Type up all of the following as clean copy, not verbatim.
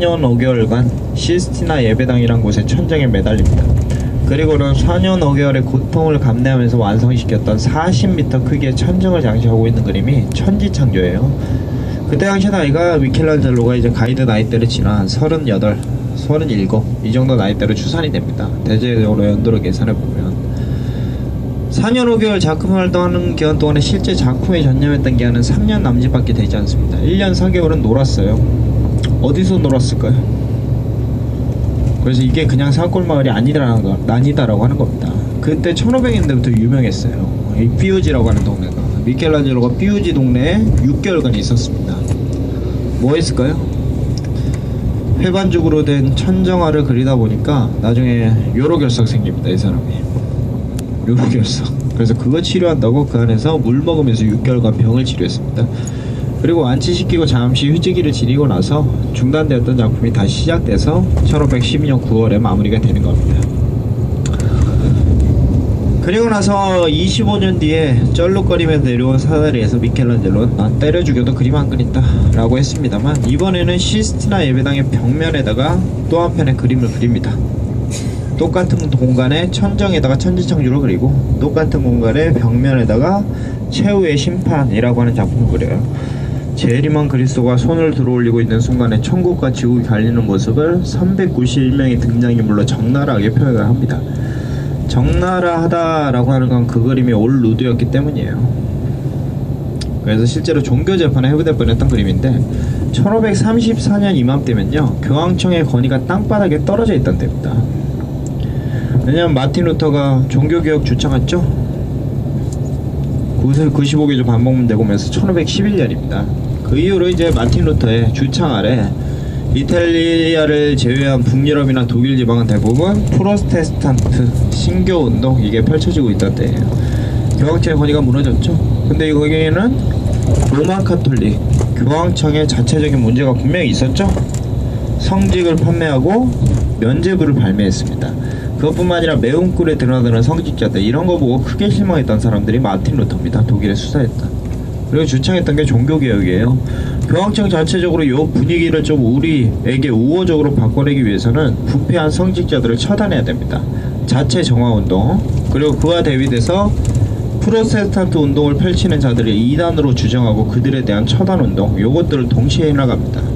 4년 5개월간 시스티나 예배당이란 곳의 천정에 매달립니다. 그리고는 4년 5개월의 고통을 감내하면서 완성시켰던 40m 크기의 천정을 장식하고 있는 그림이 천지창조예요. 그때 당시 나이가 미켈란젤로가 이제 가이드 나이대를 지난 38, 37 이 정도 나이대로 추산이 됩니다. 대체적으로 연도로 계산해보면 4년 5개월 작품 활동하는 기간 동안에 실제 작품에 전념했던 기간은 3년 남짓밖에 되지 않습니다. 1년 4개월은 놀았어요. 어디서 놀았을까요? 그래서 이게 그냥 산골마을이 아니다라고 하는 겁니다. 그때 1500년대부터 유명했어요. 이 피우지라고 하는 동네가. 미켈란젤로가 피우지 동네에 6개월간 있었습니다. 뭐 했을까요? 회반죽으로 된 천정화를 그리다 보니까 나중에 요로결석 생깁니다. 이 사람이 요로결석. 그래서 그거 치료한다고 그 안에서 물 먹으면서 6개월간 병을 치료했습니다. 그리고 완치시키고 잠시 휴지기를 지니고 나서 중단되었던 작품이 다시 시작돼서 1512년 9월에 마무리가 되는 겁니다. 그리고 나서 25년 뒤에 쩔룩거리면서 내려온 사다리에서 미켈란젤로는 난 때려 죽여도 그림 안 그린다 라고 했습니다만, 이번에는 시스티나 예배당의 벽면에다가 또 한편의 그림을 그립니다. 똑같은 공간에 천정에다가 천지창조를 그리고 똑같은 공간에 벽면에다가 최후의 심판이라고 하는 작품을 그려요. 재림한 그리스도가 손을 들어올리고 있는 순간에 천국과 지옥이 갈리는 모습을 391명의 등장인물로 적나라하게 표현을 합니다. 적나라하다라고 하는 건 그 그림이 올 루드였기 때문이에요. 그래서 실제로 종교재판에 회부될 뻔했던 그림인데 1534년 이맘때면요, 교황청의 건의가 땅바닥에 떨어져 있던 때입니다. 왜냐면 마틴 루터가 종교개혁 주창했죠. 95개조 반복문 대공에서 1511년입니다. 그 이후로 이제 마틴 루터의 주창 아래 이탈리아를 제외한 북유럽이나 독일 지방은 대부분 프로테스탄트 신교 운동 이게 펼쳐지고 있던 때예요. 교황청의 권위가 무너졌죠. 근데 여기에는 로마 카톨릭 교황청의 자체적인 문제가 분명히 있었죠. 성직을 판매하고 면죄부를 발매했습니다. 그것뿐만 아니라 매운 꿀에 드러나는 성직자들, 이런 거 보고 크게 실망했던 사람들이 마틴 루터입니다. 독일에 수사했던. 그리고 주창했던 게 종교개혁이에요. 교황청 자체적으로 이 분위기를 좀 우리에게 우호적으로 바꿔내기 위해서는 부패한 성직자들을 처단해야 됩니다. 자체 정화운동, 그리고 그와 대비돼서 프로테스탄트 운동을 펼치는 자들을 이단으로 주장하고 그들에 대한 처단운동, 요것들을 동시에 해나갑니다.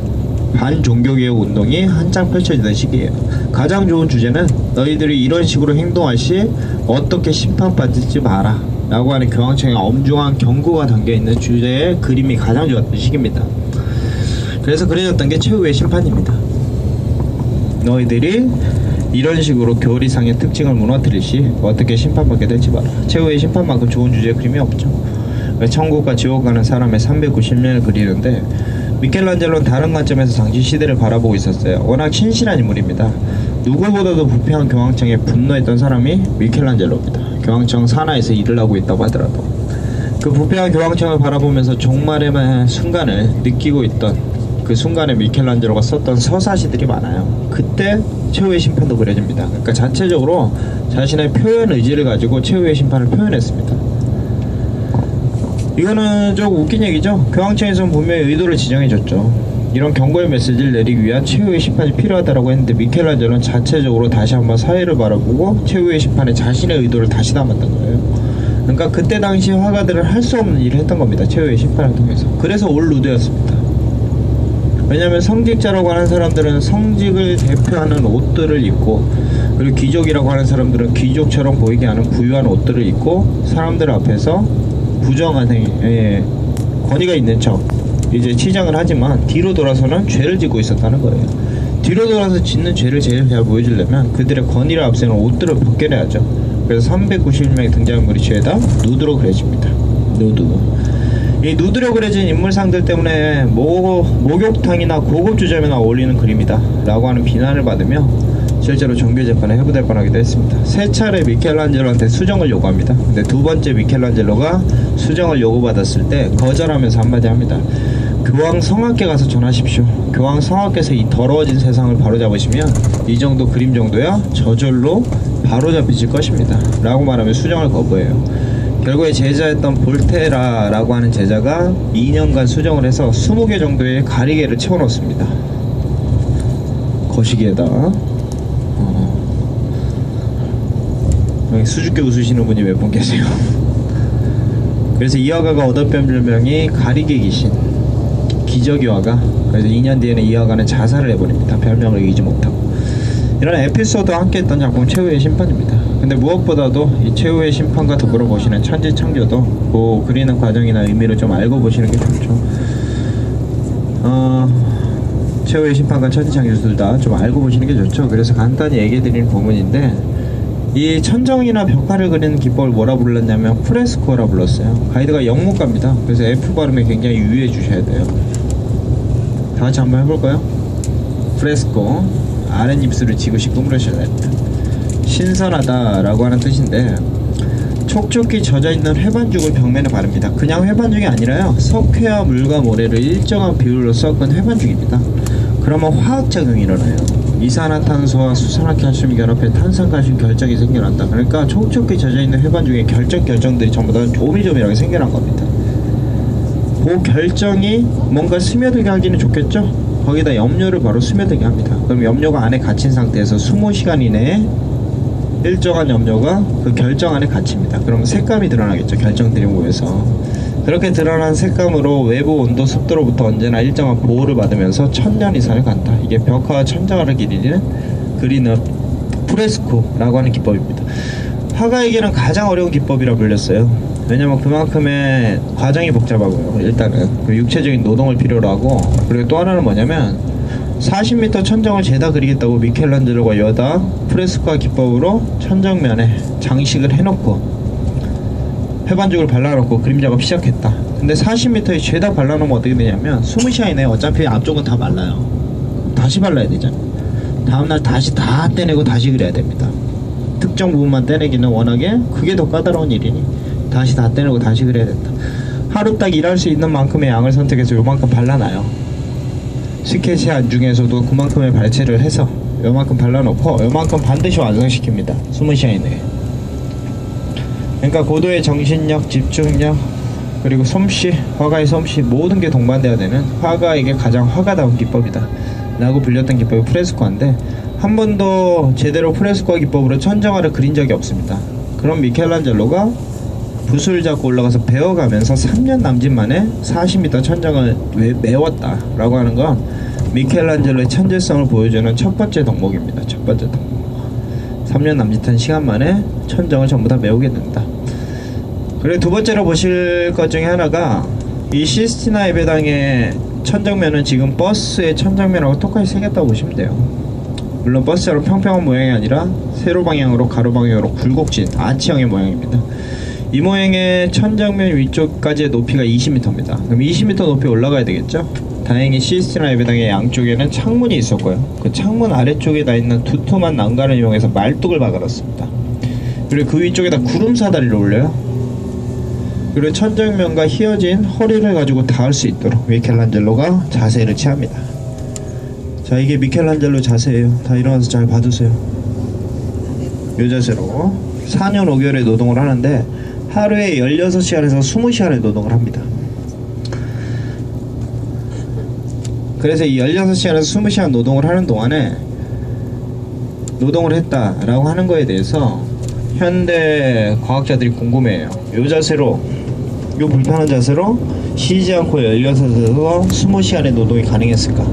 반종교개혁 운동이 한창 펼쳐지던 시기예요. 가장 좋은 주제는 너희들이 이런 식으로 행동할 시 어떻게 심판받지 마라 라고 하는 교황청의 엄중한 경고가 담겨있는 주제의 그림이 가장 좋았던 시기입니다. 그래서 그려졌던 게 최후의 심판입니다. 너희들이 이런 식으로 교리상의 특징을 무너뜨릴 시 어떻게 심판받게 될지 봐라. 최후의 심판만큼 좋은 주제의 그림이 없죠. 천국과 지옥 가는 사람의 390년을 그리는데, 미켈란젤로는 다른 관점에서 당시 시대를 바라보고 있었어요. 워낙 신실한 인물입니다. 누구보다도 부패한 교황청에 분노했던 사람이 미켈란젤로입니다. 교황청 산하에서 일을 하고 있다고 하더라도 그 부패한 교황청을 바라보면서 종말의 순간을 느끼고 있던 그 순간에 미켈란젤로가 썼던 서사시들이 많아요. 그때 최후의 심판도 그려집니다. 그러니까 자체적으로 자신의 표현 의지를 가지고 최후의 심판을 표현했습니다. 이거는 좀 웃긴 얘기죠. 교황청에서는 분명히 의도를 지정해줬죠. 이런 경고의 메시지를 내리기 위한 최후의 심판이 필요하다고 했는데, 미켈란젤로는 자체적으로 다시 한번 사회를 바라보고 최후의 심판에 자신의 의도를 다시 담았던 거예요. 그러니까 그때 당시 화가들은 할 수 없는 일을 했던 겁니다. 최후의 심판을 통해서. 그래서 올 루드였습니다. 왜냐하면 성직자라고 하는 사람들은 성직을 대표하는 옷들을 입고, 그리고 귀족이라고 하는 사람들은 귀족처럼 보이게 하는 부유한 옷들을 입고 사람들 앞에서 부정한 행위, 권위가 있는 척 이제 치장을 하지만 뒤로 돌아서는 죄를 짓고 있었다는 거예요. 뒤로 돌아서 짓는 죄를 제일 잘 보여주려면 그들의 권위를 앞세우는 옷들을 벗겨내야죠. 그래서 391명의 등장인물이 죄다 누드로 그려집니다. 누드. 이 누드로 그려진 인물상들 때문에 목욕탕이나 고급 주점이나 어울리는 그림이다 라고 하는 비난을 받으며 실제로 종교재판에 회부될 뻔하기도 했습니다. 세 차례 미켈란젤로한테 수정을 요구합니다. 근데 두 번째 미켈란젤로가 수정을 요구받았을 때 거절하면서 한마디 합니다. 교황 성악께 가서 전하십시오. 교황 성악께서 이 더러워진 세상을 바로잡으시면 이 정도 그림 정도야 저절로 바로잡히실 것입니다 라고 말하며 수정을 거부해요. 결국에 제자였던 볼테라라고 하는 제자가 2년간 수정을 해서 20개 정도의 가리개를 채워놓습니다. 거시기에다 여기 수줍게 웃으시는 분이 몇 분 계세요. 그래서 이 화가가 얻었던 별명이 가리개 귀신, 기저귀 화가. 그래서 2년 뒤에는 이 화가는 자살을 해버립니다. 별명을 이기지 못하고. 이런 에피소드와 함께 했던 작품 최후의 심판입니다. 근데 무엇보다도 이 최후의 심판과 더불어 보시는 천지창조도 그 그리는 과정이나 의미를 좀 알고 보시는 게 좋죠. 최후의 심판과 천지창조 둘 다 좀 알고 보시는 게 좋죠. 그래서 간단히 얘기해 드리는 부분인데, 이 천정이나 벽화를 그리는 기법을 뭐라 불렀냐면 프레스코라 불렀어요. 가이드가 영문가입니다. 그래서 F 발음에 굉장히 유의해 주셔야 돼요. 다 같이 한번 해볼까요? 프레스코, 아랫입술을 지그시 꾸물으셔야 됩니다. 신선하다 라고 하는 뜻인데, 촉촉히 젖어있는 회반죽을 벽면에 바릅니다. 그냥 회반죽이 아니라요, 석회와 물과 모래를 일정한 비율로 섞은 회반죽입니다. 그러면 화학작용이 일어나요. 이산화탄소와 수산화칼슘이 결합해 탄산칼슘 결정이 생겨난다. 그러니까 촉촉히 젖어있는 회반죽의 결정들이 전부 다 조미조미하게 생겨난 겁니다. 그 결정이 뭔가 스며들게 하기는 좋겠죠? 거기다 염료를 바로 스며들게 합니다. 그럼 염료가 안에 갇힌 상태에서 20시간 이내에 일정한 염료가 그 결정 안에 갇힙니다. 그러면 색감이 드러나겠죠. 결정들이 모여서. 그렇게 드러난 색감으로 외부 온도 습도로부터 언제나 일정한 보호를 받으면서 1000년 이상을 간다. 이게 벽화와 천장화를 그리는 프레스코라고 하는 기법입니다. 화가에게는 가장 어려운 기법이라 불렸어요. 왜냐면 그만큼의 과정이 복잡하고요. 일단은 그 육체적인 노동을 필요로 하고, 그리고 또 하나는 뭐냐면 40m 천정을 죄다 그리겠다고 미켈란젤로가 여다 프레스코와 기법으로 천정면에 장식을 해놓고 회반죽을 발라놓고 그림 작업 시작했다. 근데 40m에 죄다 발라놓으면 어떻게 되냐면 20시간 이내에 어차피 앞쪽은 다 말라요. 다시 발라야 되잖아. 다음날 다시 다 떼내고 다시 그려야 됩니다. 특정 부분만 떼내기는 워낙에 그게 더 까다로운 일이니 다시 다 떼내고 다시 그려야 된다. 하루 딱 일할 수 있는 만큼의 양을 선택해서 요만큼 발라놔요. 스케치 안 중에서도 그만큼의 발체를 해서 요만큼 발라놓고 요만큼 반드시 완성시킵니다. 20시간 이내에. 그러니까 고도의 정신력, 집중력, 그리고 솜씨, 화가의 솜씨, 모든 게 동반돼야 되는 화가에게 가장 화가다운 기법이다 라고 불렸던 기법이 프레스코인데, 한 번도 제대로 프레스코 기법으로 천정화를 그린 적이 없습니다. 그럼 미켈란젤로가 붓을 잡고 올라가서 배워가면서 3년 남짓 만에 40m 천정을 메웠다 라고 하는 건 미켈란젤로의 천재성을 보여주는 첫 번째 덕목입니다. 첫 번째 덕목. 3년 남짓한 시간 만에 천정을 전부 다 메우게 된다. 그리고 두 번째로 보실 것 중에 하나가 이 시스티나 예배당의 천정면은 지금 버스의 천정면하고 똑같이 생겼다고 보시면 돼요. 물론 버스처럼 평평한 모양이 아니라 세로 방향으로 가로 방향으로 굴곡진 아치형의 모양입니다. 이 모양의 천정면 위쪽까지의 높이가 20m입니다. 그럼 20m 높이 올라가야 되겠죠? 다행히 시스티나 예배당의 양쪽에는 창문이 있었고요. 그 창문 아래쪽에 다 있는 두툼한 난간을 이용해서 말뚝을 박아놨습니다. 그리고 그 위쪽에다 구름 사다리를 올려요. 그리고 천정면과 휘어진 허리를 가지고 닿을 수 있도록 미켈란젤로가 자세를 취합니다. 자, 이게 미켈란젤로 자세예요. 다 일어나서 잘 봐두세요. 이 자세로 4년 5개월의 노동을 하는데 하루에 16시간에서 20시간의 노동을 합니다. 그래서 이 16시간에서 20시간 노동을 하는 동안에 노동을 했다라고 하는 거에 대해서 현대 과학자들이 궁금해해요. 이 자세로, 이 불편한 자세로 쉬지 않고 16시간에서 20시간의 노동이 가능했을까?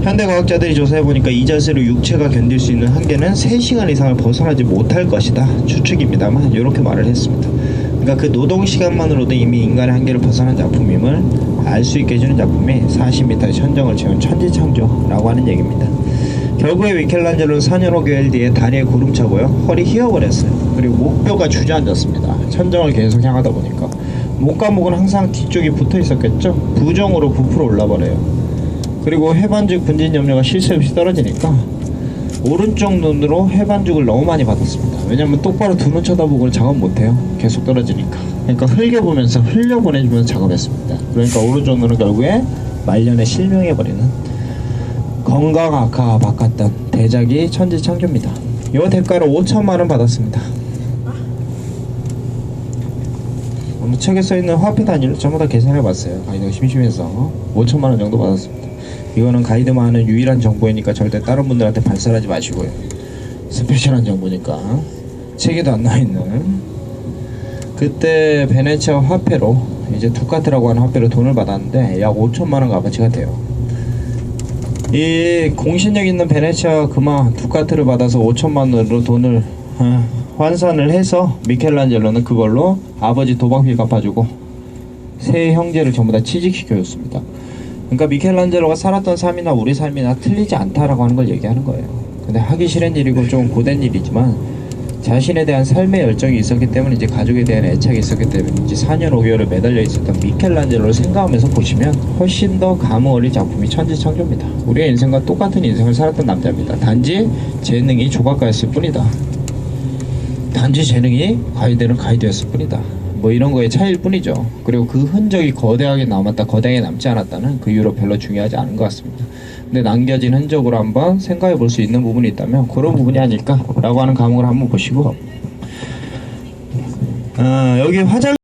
현대 과학자들이 조사해보니까 이 자세로 육체가 견딜 수 있는 한계는 3시간 이상을 벗어나지 못할 것이다. 추측입니다만 이렇게 말을 했습니다. 그러니까 그 노동 시간만으로도 이미 인간의 한계를 벗어난 작품임을 알 수 있게 해주는 작품이 40m의 천정을 채운 천지창조라고 하는 얘기입니다. 결국에 미켈란젤로는 4년 5개월 뒤에 다리에 구름 차고요, 허리 휘어버렸어요. 그리고 목뼈가 주저앉았습니다. 천정을 계속 향하다 보니까 목과 목은 항상 뒤쪽이 붙어 있었겠죠. 부정으로 부풀어 올라버려요. 그리고 해반죽 분진 염료가 쉴 새 없이 떨어지니까 오른쪽 눈으로 해반죽을 너무 많이 받았습니다. 왜냐면 똑바로 두 눈 쳐다보고 작업 못해요. 계속 떨어지니까. 그러니까 흘려보면서 흘려보내주면서 작업했습니다. 그러니까 오른쪽 눈은 결국에 말년에 실명해버리는 건강 악화가 바꿨던 대작이 천지창조입니다. 이 대가로 5천만원 받았습니다. 책에 써있는 화폐 단위를 전부 다 계산해봤어요. 아니, 내가 심심해서 5천만원 정도 받았습니다. 이거는 가이드만 하는 유일한 정보이니까 절대 다른 분들한테 발설하지 마시고요. 스페셜한 정보니까. 책에도 안 나와있는. 그때 베네치아 화폐로 이제 두카트라고 하는 화폐로 돈을 받았는데 약 5천만원 값어치가 돼요. 이 공신력 있는 베네치아 금화 두카트를 받아서 5천만원으로 돈을 환산을 해서 미켈란젤로는 그걸로 아버지 도박비 갚아주고 세 형제를 전부 다 취직시켜줬습니다. 그러니까 미켈란젤로가 살았던 삶이나 우리 삶이나 틀리지 않다라고 하는 걸 얘기하는 거예요. 근데 하기 싫은 일이고 좀 고된 일이지만 자신에 대한 삶의 열정이 있었기 때문인지 가족에 대한 애착이 있었기 때문인지 4년 5개월을 매달려 있었던 미켈란젤로를 생각하면서 보시면 훨씬 더 감흥 어린 작품이 천지창조입니다. 우리의 인생과 똑같은 인생을 살았던 남자입니다. 단지 재능이 조각가였을 뿐이다. 단지 재능이 가이드는 가이드였을 뿐이다. 뭐 이런 거의 차이일 뿐이죠. 그리고 그 흔적이 거대하게 남았다, 거대하게 남지 않았다는 그 이유로 별로 중요하지 않은 것 같습니다. 근데 남겨진 흔적으로 한번 생각해 볼 수 있는 부분이 있다면 그런 부분이 아닐까라고 하는 감흥을 한번 보시고 여기 화장